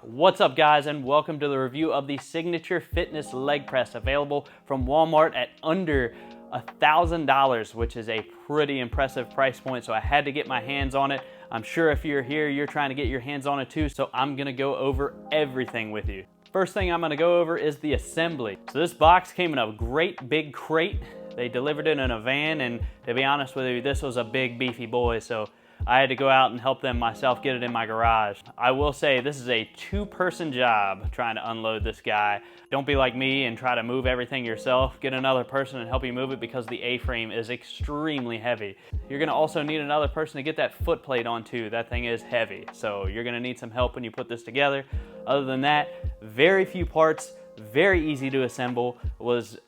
What's up guys, and welcome to the review of the Signature Fitness Leg Press, available from Walmart at under $1,000, which is a pretty impressive price point, so I had to get my hands on it. I'm sure if you're here, you're trying to get your hands on it too, so I'm gonna go over everything with you. First thing I'm gonna go over is the assembly. So this box came in a great big crate. They delivered it in a van, and to be honest with you, this was a big beefy boy, so I had to go out and help them myself get it in my garage. I will say this is a two-person job trying to unload this guy. Don't be like me and try to move everything yourself. Get another person and help you move it because the A-frame is extremely heavy. You're gonna also need another person to get that foot plate on too. That thing is heavy, so you're gonna need some help when you put this together. Other than that, very few parts, very easy to assemble. Was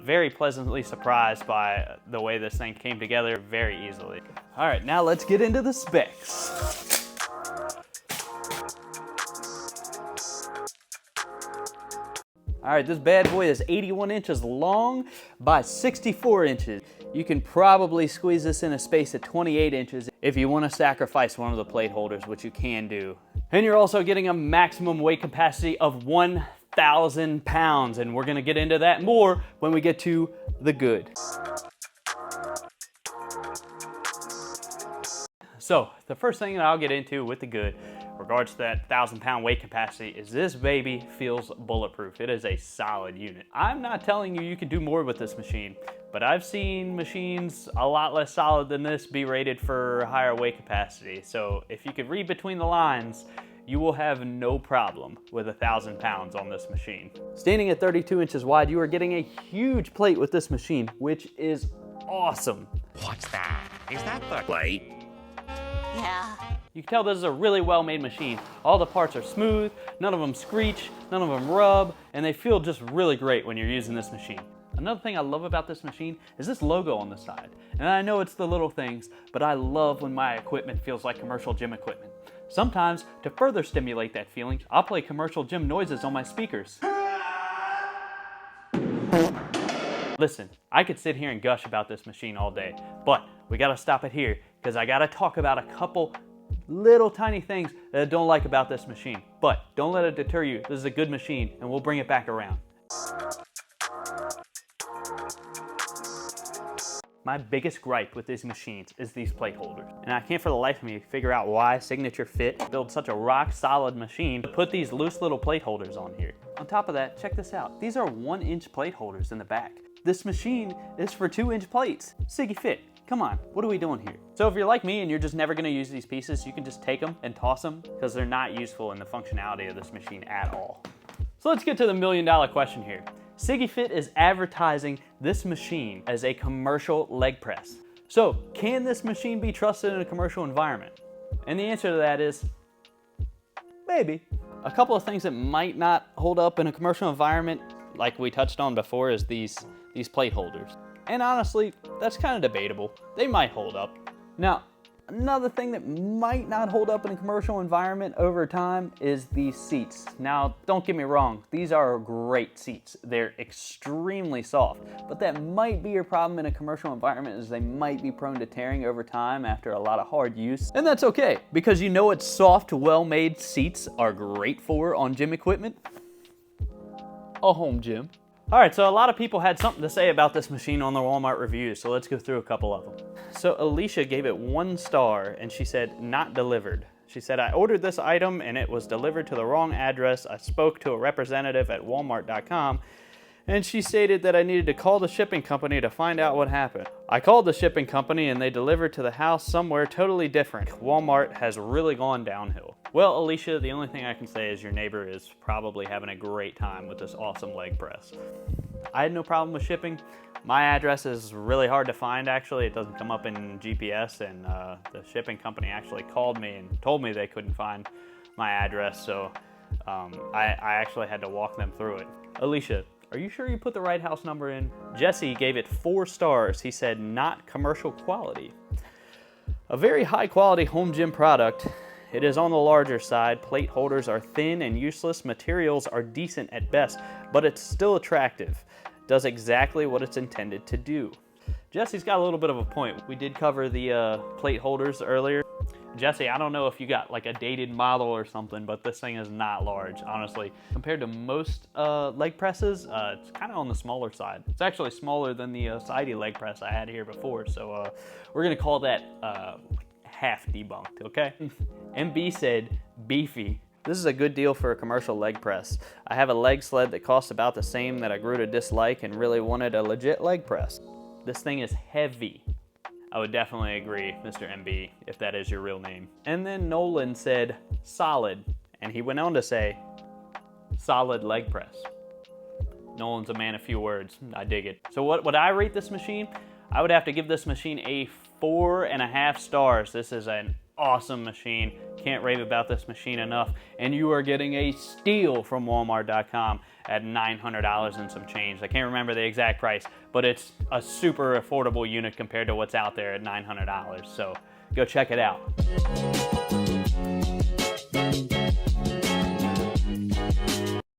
very pleasantly surprised by the way this thing came together very easily. All right, now let's get into the specs. All right, this bad boy is 81 inches long by 64 inches. You can probably squeeze this in a space at 28 inches if you want to sacrifice one of the plate holders, which you can do. And you're also getting a maximum weight capacity of 1,000 pounds, and we're gonna get into that more when we get to the good. So the first thing that I'll get into with the good, regards to that 1,000-pound weight capacity, is this baby feels bulletproof. It is a solid unit. I'm not telling you you can do more with this machine, but I've seen machines a lot less solid than this be rated for higher weight capacity. So if you could read between the lines, you will have no problem with 1,000 pounds on this machine. Standing at 32 inches wide, you are getting a huge plate with this machine, which is awesome. What's that? Is that the plate? Yeah. You can tell this is a really well-made machine. All the parts are smooth, none of them screech, none of them rub, and they feel just really great when you're using this machine. Another thing I love about this machine is this logo on the side. And I know it's the little things, but I love when my equipment feels like commercial gym equipment. Sometimes, to further stimulate that feeling, I'll play commercial gym noises on my speakers. Listen, I could sit here and gush about this machine all day, but we gotta stop it here because I gotta talk about a couple little tiny things that I don't like about this machine. But don't let it deter you. This is a good machine, and we'll bring it back around. My biggest gripe with these machines is these plate holders. And I can't for the life of me figure out why Signature Fit built such a rock solid machine to put these loose little plate holders on here. On top of that, check this out. These are 1-inch plate holders in the back. This machine is for 2-inch plates. Siggy Fit, come on, what are we doing here? So if you're like me and you're just never gonna use these pieces, you can just take them and toss them because they're not useful in the functionality of this machine at all. So let's get to the $1,000,000 question here. Siggy Fit is advertising this machine as a commercial leg press. So can this machine be trusted in a commercial environment? And the answer to that is maybe. A couple of things that might not hold up in a commercial environment, like we touched on before, is these plate holders. And honestly, that's kind of debatable. They might hold up. Now, another thing that might not hold up in a commercial environment over time is these seats. Now, don't get me wrong, these are great seats. They're extremely soft, but that might be your problem in a commercial environment, is they might be prone to tearing over time after a lot of hard use. And that's okay, because you know what soft, well-made seats are great for on gym equipment? A home gym. All right, so a lot of people had something to say about this machine on the Walmart reviews, so let's go through a couple of them. So Alicia gave it 1 star, and she said, not delivered. She said, I ordered this item and it was delivered to the wrong address. I spoke to a representative at walmart.com, and she stated that I needed to call the shipping company to find out what happened. I called the shipping company and they delivered to the house somewhere totally different. Walmart has really gone downhill. Well, Alicia, the only thing I can say is your neighbor is probably having a great time with this awesome leg press. I had no problem with shipping. My address is really hard to find, actually. It doesn't come up in GPS, and the shipping company actually called me and told me they couldn't find my address, so I actually had to walk them through it. Alicia, are you sure you put the right house number in? Jesse gave it 4 stars. He said, not commercial quality. A very high quality home gym product. It is on the larger side. Plate holders are thin and useless. Materials are decent at best, but it's still attractive. Does exactly what it's intended to do. Jesse's got a little bit of a point. We did cover the plate holders earlier. Jesse, I don't know if you got like a dated model or something, but this thing is not large, honestly. Compared to most leg presses, it's kind of on the smaller side. It's actually smaller than the sidey leg press I had here before, so we're gonna call that half debunked, okay? MB said, beefy. This is a good deal for a commercial leg press. I have a leg sled that costs about the same that I grew to dislike and really wanted a legit leg press. This thing is heavy. I would definitely agree, Mr. MB, if that is your real name. And then Nolan said, solid. And he went on to say, solid leg press. Nolan's a man of few words. I dig it. So what would I rate this machine? I would have to give this machine a 4.5 stars. This is an awesome machine. Can't rave about this machine enough. And you are getting a steal from Walmart.com at $900 and some change. I can't remember the exact price, but it's a super affordable unit compared to what's out there at $900. So go check it out.